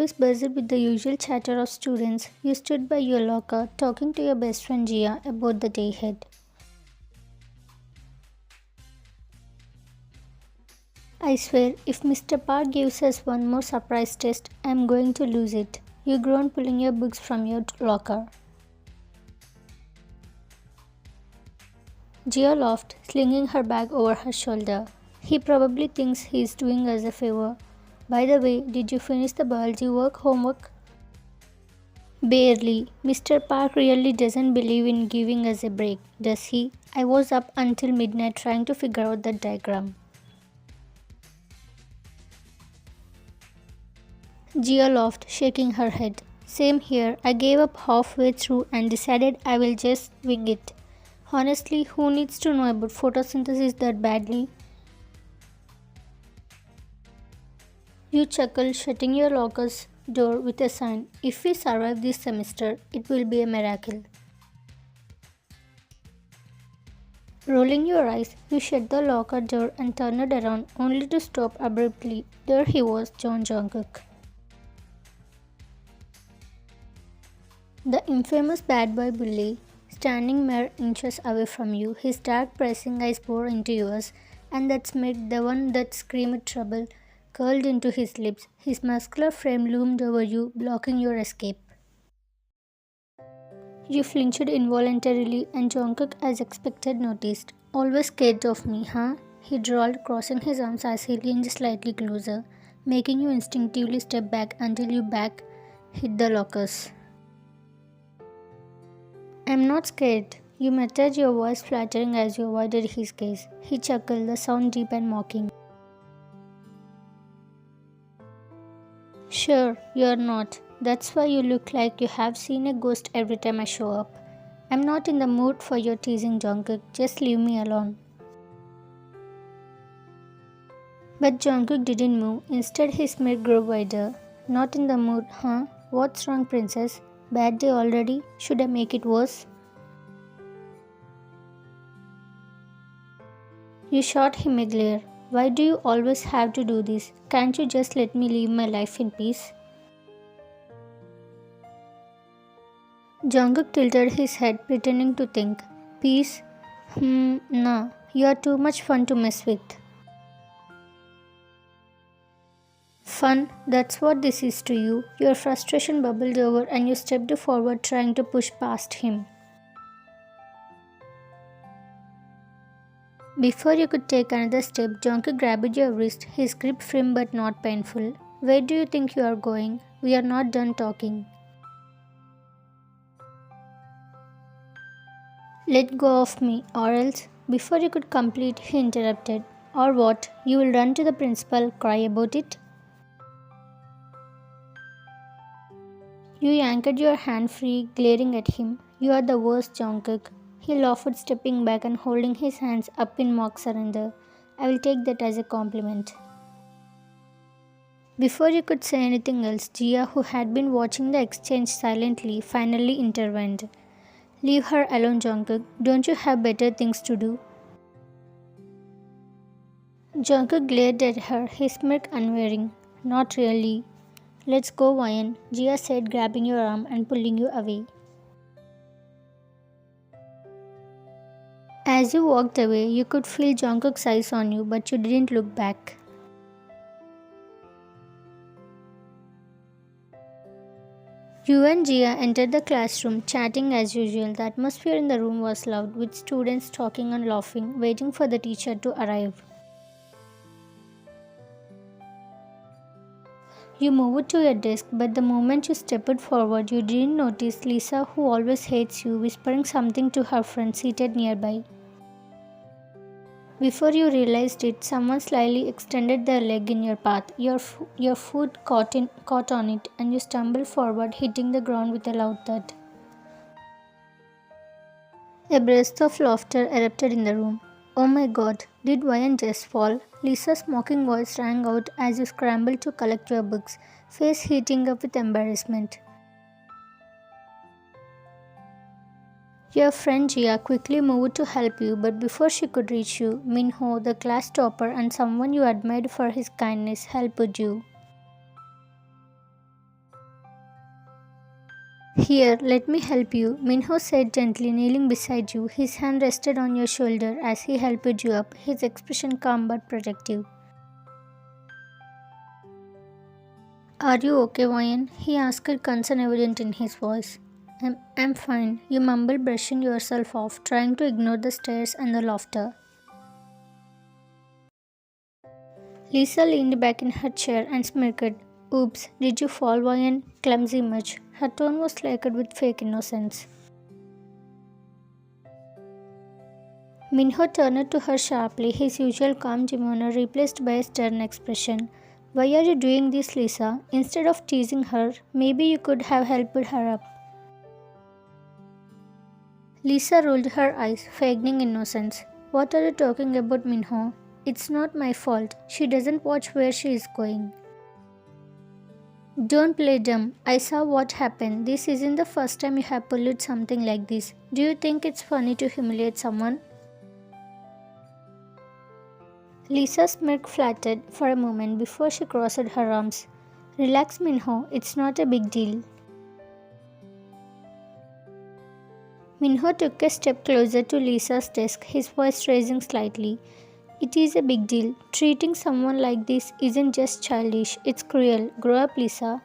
always buzzed with the usual chatter of students, you stood by your locker talking to your best friend Jia about the day ahead. I swear, if Mr. Park gives us one more surprise test, I'm going to lose it. You groaned, pulling your books from your locker. Gia laughed, slinging her bag over her shoulder. He probably thinks he's doing us a favor. By the way, did you finish the biology homework? Barely. Mr. Park really doesn't believe in giving us a break, does he? I was up until midnight trying to figure out the diagram. Gia laughed, shaking her head. Same here. I gave up halfway through and decided I will just wing it. Honestly, who needs to know about photosynthesis that badly? You chuckled, shutting your locker's door with a sign. If we survive this semester, it will be a miracle. Rolling your eyes, you shut the locker door and turned around, only to stop abruptly. There he was, Jungkook. The infamous bad boy bully, standing mere inches away from you, his dark pressing eyes bore into yours, and that smirk, the one that screamed trouble, curled into his lips. His muscular frame loomed over you, blocking your escape. You flinched involuntarily, and Jungkook, as expected, noticed. Always scared of me, huh? He drawled, crossing his arms as he leaned slightly closer, making you instinctively step back until your back hit the lockers. I'm not scared. You muttered, your voice flattering as you avoided his gaze. He chuckled, the sound deep and mocking. Sure, you're not. That's why you look like you have seen a ghost every time I show up. I'm not in the mood for your teasing, Jungkook. Just leave me alone. But Jungkook didn't move. Instead, his smirk grew wider. Not in the mood, huh? What's wrong, princess? Bad day already? Should I make it worse? You shot him a glare. Why do you always have to do this? Can't you just let me live my life in peace? Jungkook tilted his head, pretending to think. Peace? Nah. You are too much fun to mess with. Fun? That's what this is to you. Your frustration bubbled over and you stepped forward trying to push past him. Before you could take another step, Jungkook grabbed your wrist, his grip firm but not painful. Where do you think you are going? We are not done talking. Let go of me, or else. Before you could complete, he interrupted. Or what? You will run to the principal, cry about it? You yanked your hand free, glaring at him. You are the worst, Jungkook. He laughed, stepping back and holding his hands up in mock surrender. I will take that as a compliment. Before you could say anything else, Jia, who had been watching the exchange silently, finally intervened. Leave her alone, Jungkook. Don't you have better things to do? Jungkook glared at her, his smirk unwearing. Not really. Let's go, Ryan, Jia said, grabbing your arm and pulling you away. As you walked away, you could feel Jungkook's eyes on you, but you didn't look back. You and Jia entered the classroom, chatting as usual. The atmosphere in the room was loud, with students talking and laughing, waiting for the teacher to arrive. You moved to your desk, but the moment you stepped forward, you didn't notice Lisa, who always hates you, whispering something to her friend seated nearby. Before you realized it, someone slyly extended their leg in your path. Your foot caught on it, and you stumbled forward, hitting the ground with a loud thud. A burst of laughter erupted in the room. Oh my god, did Ryan just fall? Lisa's mocking voice rang out as you scrambled to collect your books, face heating up with embarrassment. Your friend Jia quickly moved to help you, but before she could reach you, Minho, the class topper and someone you admired for his kindness, helped you. Here, let me help you, Minho said gently, kneeling beside you. His hand rested on your shoulder as he helped you up, his expression calm but protective. Are you okay, Wayan? He asked, concern evident in his voice. I'm fine, you mumbled, brushing yourself off, trying to ignore the stares and the laughter. Lisa leaned back in her chair and smirked. Oops, did you fall, Wayan? Clumsy much. Her tone was laced with fake innocence. Minho turned to her sharply, his usual calm demeanor replaced by a stern expression. Why are you doing this, Lisa? Instead of teasing her, maybe you could have helped her up. Lisa rolled her eyes, feigning innocence. What are you talking about, Minho? It's not my fault. She doesn't watch where she is going. Don't play dumb. I saw what happened. This isn't the first time you have pulled something like this. Do you think it's funny to humiliate someone? Lisa's smirk flattened for a moment before she crossed her arms. Relax, Minho. It's not a big deal. Minho took a step closer to Lisa's desk, his voice raising slightly. It is a big deal. Treating someone like this isn't just childish, it's cruel. Grow up, Lisa.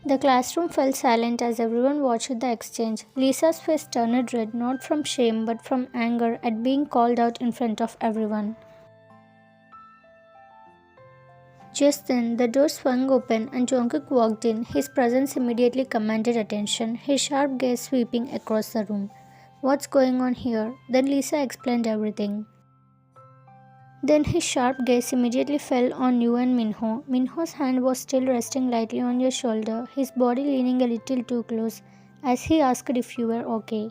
The classroom fell silent as everyone watched the exchange. Lisa's face turned red, not from shame but from anger at being called out in front of everyone. Just then, the door swung open and Jungkook walked in. His presence immediately commanded attention, his sharp gaze sweeping across the room. What's going on here? Then Lisa explained everything. Then his sharp gaze immediately fell on you and Minho. Minho's hand was still resting lightly on your shoulder, his body leaning a little too close, as he asked if you were okay.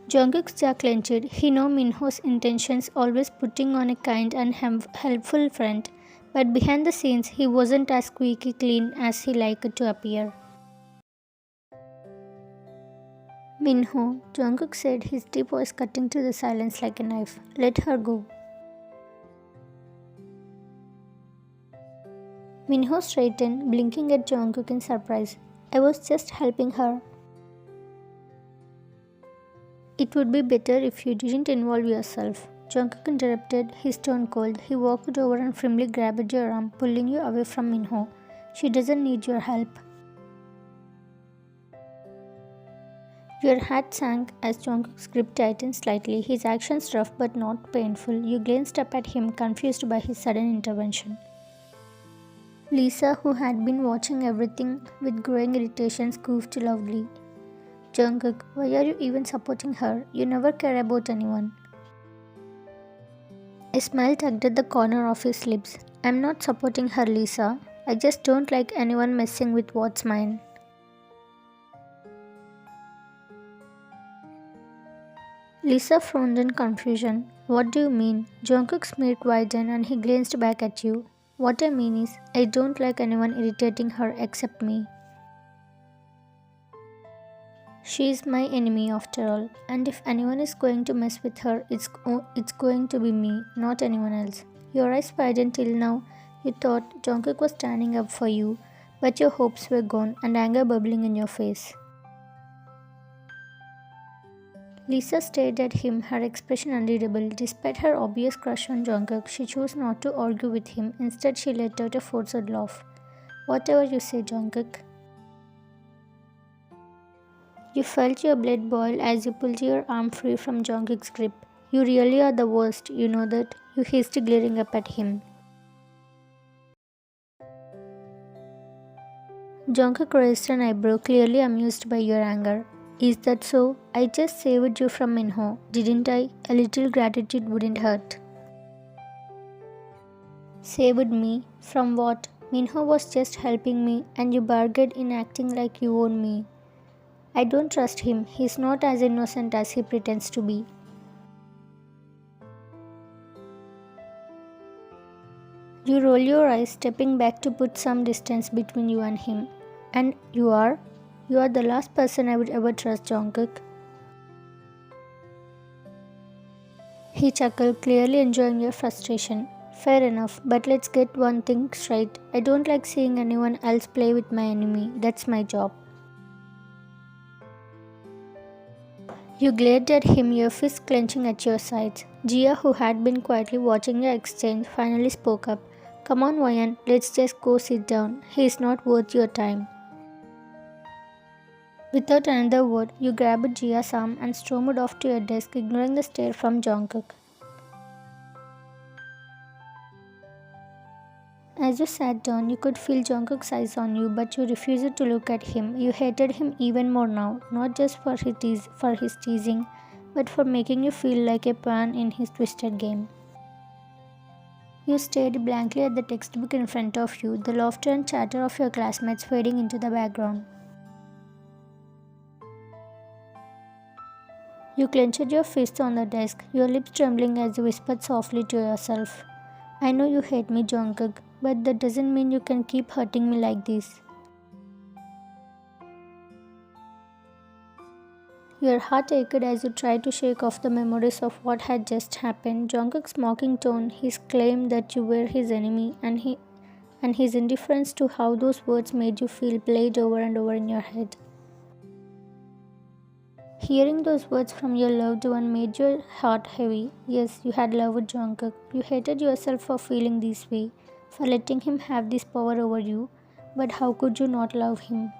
Jungkook's jaw clenched. He knew Minho's intentions, always putting on a kind and helpful front, but behind the scenes he wasn't as squeaky clean as he liked to appear. Minho, Jungkook said, his deep voice cutting through the silence like a knife. Let her go. Minho straightened, blinking at Jungkook in surprise. I was just helping her. It would be better if you didn't involve yourself. Jungkook interrupted, his tone cold. He walked over and firmly grabbed your arm, pulling you away from Minho. She doesn't need your help. Your heart sank as Jungkook's grip tightened slightly, his actions rough but not painful. You glanced up at him, confused by his sudden intervention. Lisa, who had been watching everything with growing irritation, scoffed loudly. Jungkook, why are you even supporting her? You never care about anyone. A smile tugged at the corner of his lips. I'm not supporting her, Lisa. I just don't like anyone messing with what's mine. Lisa frowned in confusion. What do you mean? Jungkook's smirk widened and he glanced back at you. What I mean is, I don't like anyone irritating her except me. She is my enemy after all, and if anyone is going to mess with her, it's going to be me, not anyone else. Your eyes widened till now. You thought Jungkook was standing up for you, but your hopes were gone and anger bubbling in your face. Lisa stared at him, her expression unreadable. Despite her obvious crush on Jungkook, she chose not to argue with him. Instead, she let out a forced laugh. Whatever you say, Jungkook. You felt your blood boil as you pulled your arm free from Jungkook's grip. You really are the worst, you know that? You hissed, glaring up at him. Jungkook raised an eyebrow, clearly amused by your anger. Is that so? I just saved you from Minho, didn't I? A little gratitude wouldn't hurt. Saved me? From what? Minho was just helping me and you bargained in acting like you own me. I don't trust him. He's not as innocent as he pretends to be. You roll your eyes, stepping back to put some distance between you and him. And you are? You are the last person I would ever trust, Jungkook. He chuckled, clearly enjoying your frustration. Fair enough, but let's get one thing straight. I don't like seeing anyone else play with my enemy. That's my job. You glared at him, your fists clenching at your sides. Gia, who had been quietly watching your exchange, finally spoke up. Come on, Wayan, let's just go sit down. He is not worth your time. Without another word, you grabbed Gia's arm and stormed off to your desk, ignoring the stare from Jungkook. As you sat down, you could feel Jungkook's eyes on you, but you refused to look at him. You hated him even more now, not just for his teasing, but for making you feel like a pawn in his twisted game. You stared blankly at the textbook in front of you, the laughter and chatter of your classmates fading into the background. You clenched your fists on the desk, your lips trembling as you whispered softly to yourself. I know you hate me, Jungkook, but that doesn't mean you can keep hurting me like this. Your heart ached as you tried to shake off the memories of what had just happened. Jungkook's mocking tone, his claim that you were his enemy, and his indifference to how those words made you feel played over and over in your head. Hearing those words from your loved one made your heart heavy. Yes, you had loved Jungkook. You hated yourself for feeling this way, for letting him have this power over you. But how could you not love him?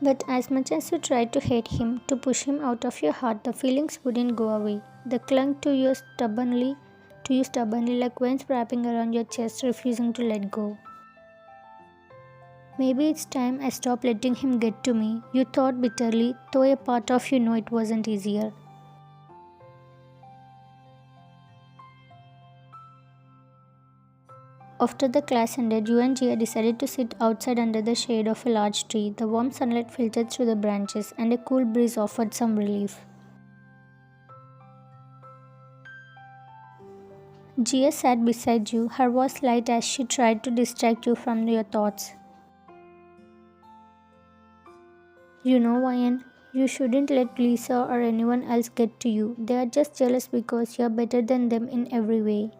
But as much as you tried to hate him, to push him out of your heart, the feelings wouldn't go away. They clung to you stubbornly like veins wrapping around your chest, refusing to let go. Maybe it's time I stop letting him get to me, you thought bitterly, though a part of you know it wasn't easier. After the class ended, you and Gia decided to sit outside under the shade of a large tree. The warm sunlight filtered through the branches, and a cool breeze offered some relief. Gia sat beside you, her voice light as she tried to distract you from your thoughts. You know, Ryan, you shouldn't let Lisa or anyone else get to you. They are just jealous because you're better than them in every way.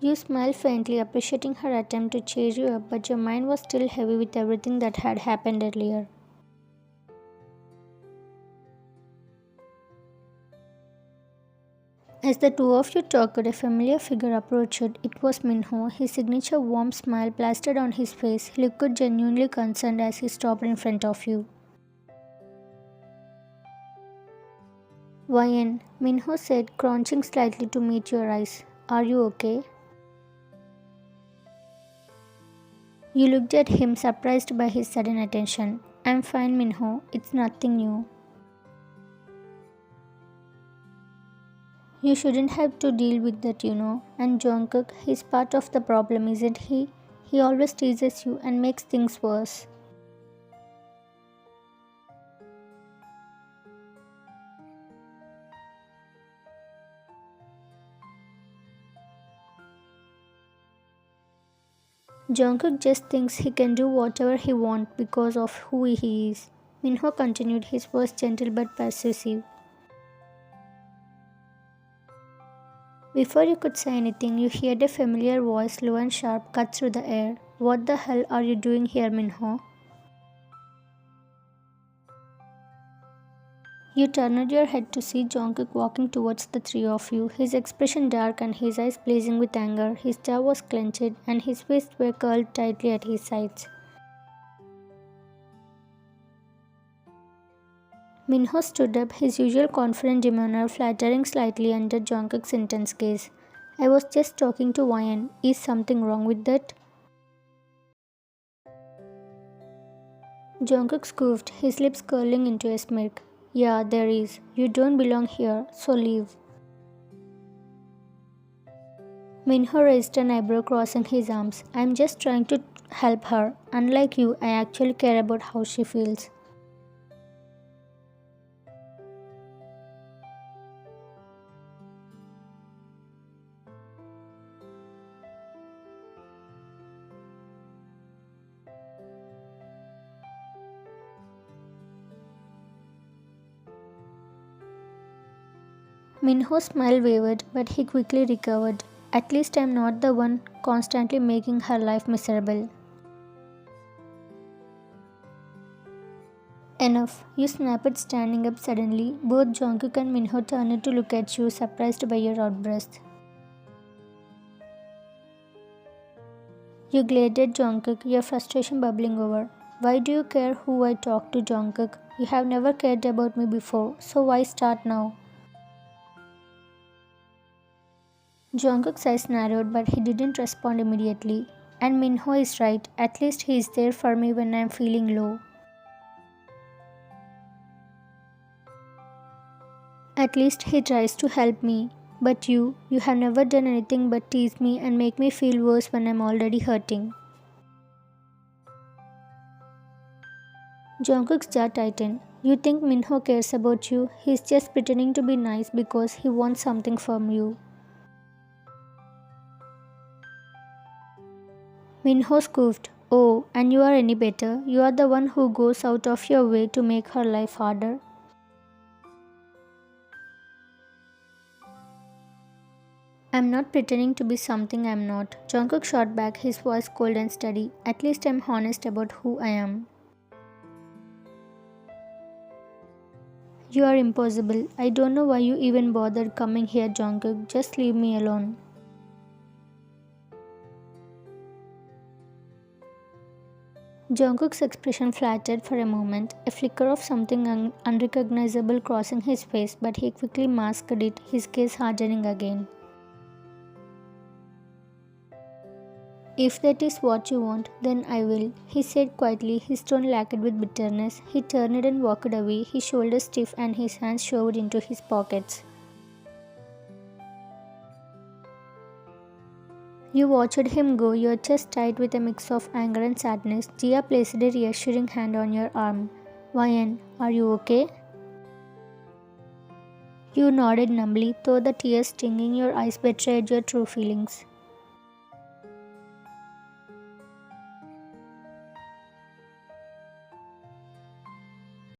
You smiled faintly, appreciating her attempt to cheer you up, but your mind was still heavy with everything that had happened earlier. As the two of you talked, a familiar figure approached. It was Minho, his signature warm smile plastered on his face. He looked genuinely concerned as he stopped in front of you. Wayan, Minho said, crouching slightly to meet your eyes. Are you okay? You looked at him, surprised by his sudden attention. I'm fine, Minho. It's nothing new. You shouldn't have to deal with that, you know. And Jungkook, he's part of the problem, isn't he? He always teases you and makes things worse. Jungkook just thinks he can do whatever he wants because of who he is. Minho continued, his voice gentle but persuasive. Before you could say anything, you heard a familiar voice, low and sharp, cut through the air. What the hell are you doing here, Minho? You turned your head to see Jungkook walking towards the three of you, his expression dark and his eyes blazing with anger. His jaw was clenched and his fists were curled tightly at his sides. Minho stood up, his usual confident demeanor flattering slightly under Jungkook's intense gaze. I was just talking to Ryan. Is something wrong with that? Jungkook scoffed, his lips curling into a smirk. Yeah, there is. You don't belong here, so leave. Minho raised an eyebrow, crossing his arms. I'm just trying to help her. Unlike you, I actually care about how she feels. Minho's smile wavered, but he quickly recovered. At least I'm not the one constantly making her life miserable. Enough, you snapped, standing up suddenly. Both Jungkook and Minho turned to look at you, surprised by your outburst. You glared at Jungkook, your frustration bubbling over. Why do you care who I talk to, Jungkook? You have never cared about me before, so why start now? Jungkook's eyes narrowed, but he didn't respond immediately. And Minho is right, at least he is there for me when I'm feeling low. At least he tries to help me. But you have never done anything but tease me and make me feel worse when I'm already hurting. Jungkook's jaw tightened. You think Minho cares about you? He's just pretending to be nice because he wants something from you. Minho scoffed. Oh, and you are any better? You are the one who goes out of your way to make her life harder. I'm not pretending to be something I'm not. Jungkook shot back, his voice cold and steady. At least I'm honest about who I am. You are impossible. I don't know why you even bothered coming here, Jungkook. Just leave me alone. Jungkook's expression flattered for a moment, a flicker of something unrecognizable crossing his face, but he quickly masked it, his gaze hardening again. If that is what you want, then I will, he said quietly, his tone lacked with bitterness. He turned and walked away, his shoulders stiff and his hands shoved into his pockets. You watched him go, your chest tight with a mix of anger and sadness. Jia placed a reassuring hand on your arm. Ryan, are you okay? You nodded numbly, though the tears stinging your eyes betrayed your true feelings.